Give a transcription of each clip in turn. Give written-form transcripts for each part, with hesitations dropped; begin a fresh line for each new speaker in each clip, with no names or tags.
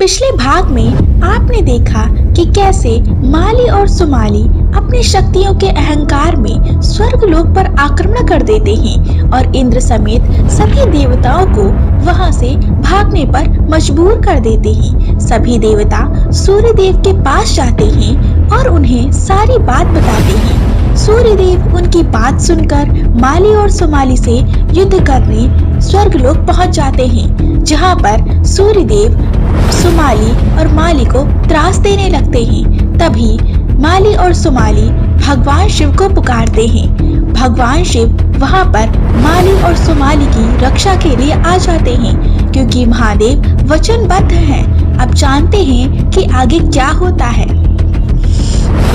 पिछले भाग में आपने देखा कि कैसे माली और सुमाली अपनी शक्तियों के अहंकार में स्वर्गलोक पर आक्रमण कर देते हैं और इंद्र समेत सभी देवताओं को वहां से भागने पर मजबूर कर देते हैं। सभी देवता सूर्य देव के पास जाते हैं और उन्हें सारी बात बताते हैं। सूर्य देव उनकी बात सुनकर माली और सुमाली से युद्ध करने स्वर्गलोक पहुंच जाते हैं, जहां पर सूर्य देव सुमाली और माली को त्रास देने लगते हैं। तभी माली और सुमाली भगवान शिव को पुकारते हैं। भगवान शिव वहां पर माली और सुमाली की रक्षा के लिए आ जाते हैं, क्योंकि महादेव वचनबद्ध हैं। अब जानते हैं कि आगे क्या होता है।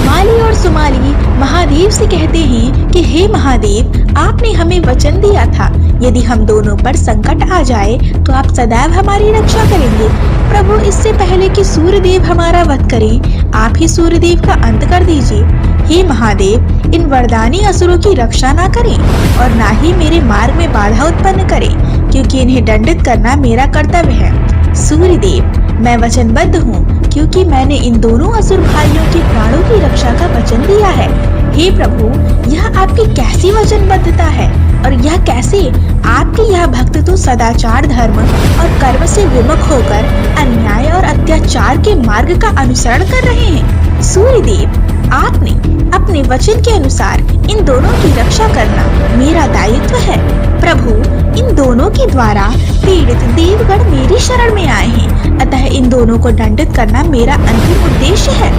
माली और सुमाली महादेव से कहते हैं कि हे महादेव, आपने हमें वचन दिया था यदि हम दोनों पर संकट आ जाए तो आप सदैव हमारी रक्षा करेंगे। प्रभु, इससे पहले कि सूर्यदेव हमारा वध करें, आप ही सूर्यदेव का अंत कर दीजिए। हे महादेव, इन वरदानी असुरों की रक्षा ना करें और ना ही मेरे मार्ग में बाधा उत्पन्न करें, क्योंकि इन्हें दंडित करना मेरा कर्तव्य है। सूर्यदेव, मैं वचनबद्ध हूँ, क्योंकि मैंने इन दोनों असुर भाइयों के प्राणों की रक्षा का वचन दिया है। हे प्रभु, यह आपकी कैसी वचनबद्धता है और यह कैसे? आपके यह भक्त तो सदाचार, धर्म और कर्म से विमुख होकर अन्याय और अत्याचार के मार्ग का अनुसरण कर रहे हैं। सूर्यदेव, आपने अपने वचन के अनुसार इन दोनों की रक्षा करना मेरा दायित्व है। प्रभु, इन दोनों के द्वारा पीड़ित देवगण मेरी शरण में आए हैं, अतः इन दोनों को दंडित करना मेरा अंतिम उद्देश्य है।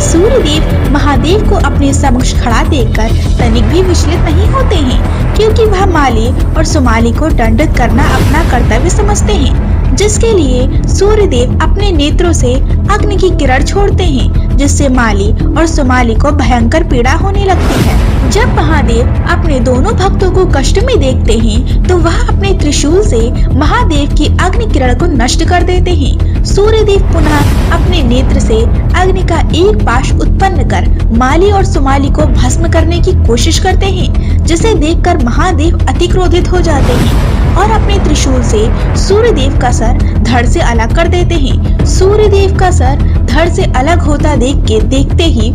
सूर्यदेव महादेव को अपने समक्ष खड़ा देखकर तनिक भी विचलित नहीं होते हैं, क्योंकि वह माली और सुमाली को दंडित करना अपना कर्तव्य समझते हैं, जिसके लिए सूर्यदेव अपने नेत्रों से अग्नि की किरण छोड़ते हैं, जिससे माली और सुमाली को भयंकर पीड़ा होने लगती है। जब महादेव अपने दोनों भक्तों को कष्ट में देखते हैं तो वह अपने त्रिशूल से महादेव की अग्नि किरण को नष्ट कर देते हैं। सूर्यदेव पुनः अपने नेत्र से अग्नि का एक पाश उत्पन्न कर माली और सुमाली को भस्म करने की कोशिश करते हैं, जिसे देखकर महादेव अति क्रोधित हो जाते हैं और अपने त्रिशूल से सूर्यदेव का सर धड़ से अलग कर देते हैं। सूर्यदेव का सर धड़ से अलग होता देखते ही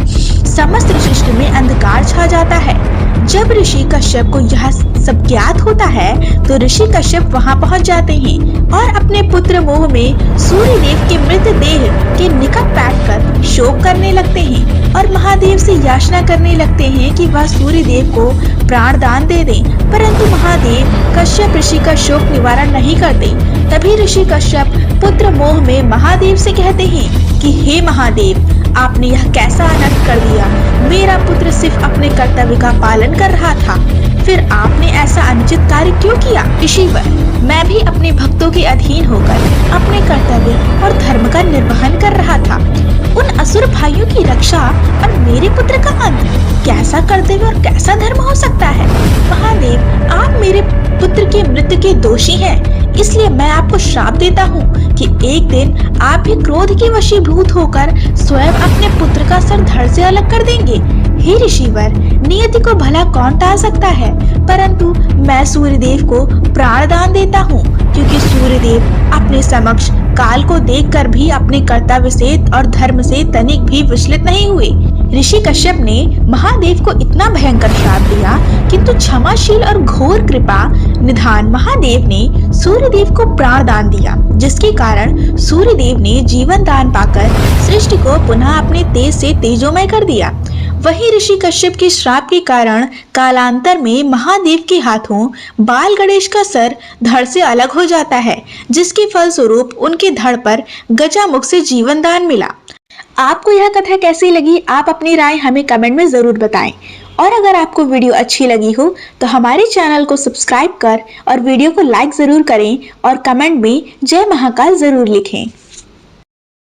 समस्त सृष्टि में अंधकार छा जाता है। जब ऋषि कश्यप को यह सब ज्ञात होता है तो ऋषि कश्यप वहां पहुंच जाते हैं और अपने पुत्र मोह में सूर्यदेव के मृत देह के निकट बैठकर शोक करने लगते हैं और महादेव से याचना करने लगते हैं कि वह सूर्यदेव को प्राण दान दे दें, परंतु महादेव कश्यप ऋषि का शोक निवारण नहीं करते। तभी ऋषि कश्यप पुत्र मोह में महादेव से कहते हैं कि हे महादेव, आपने यह कैसा अनर्थ कर दिया। मेरा पुत्र सिर्फ अपने कर्तव्य का पालन कर रहा था, फिर आपने ऐसा अनुचित कार्य क्यों किया? ऋषिवर, मैं भी अपने भक्तों के अधीन होकर अपने कर्तव्य और धर्म का निर्वहन कर रहा था। उन असुर भाइयों की रक्षा और मेरे पुत्र का अंत, कैसा कर्तव्य और कैसा धर्म हो सकता है? महादेव, आप मेरे पुत्र के मृत्यु के दोषी हैं, इसलिए मैं आपको श्राप देता हूँ कि एक दिन आप भी क्रोध के वशीभूत होकर स्वयं अपने पुत्र का सर धड़ से अलग कर देंगे। हे ऋषिवर, नियति को भला कौन टाल सकता है, परंतु मैं सूर्यदेव को प्राण दान देता हूँ, क्योंकि सूर्यदेव अपने समक्ष काल को देखकर भी अपने कर्तव्य से और धर्म से तनिक भी विचलित नहीं हुए। ऋषि कश्यप ने महादेव को इतना भयंकर श्राप दिया, किंतु क्षमाशील और घोर कृपा निधान महादेव ने सूर्यदेव को प्राण दान दिया, जिसके कारण सूर्यदेव ने जीवन दान पाकर सृष्टि को पुनः अपने तेज से तेजोमय कर दिया। वही ऋषि कश्यप के श्राप के कारण कालांतर में महादेव के हाथों बाल गणेश का सर धड़ से अलग हो जाता है, जिसके फलस्वरूप उनके धड़ पर गजामुख से जीवन दान मिला। आपको यह कथा कैसी लगी? आप अपनी राय हमें कमेंट में जरूर बताएं। और अगर आपको वीडियो अच्छी लगी हो तो हमारे चैनल को सब्सक्राइब कर और वीडियो को लाइक जरूर करें और कमेंट में जय महाकाल जरूर लिखें।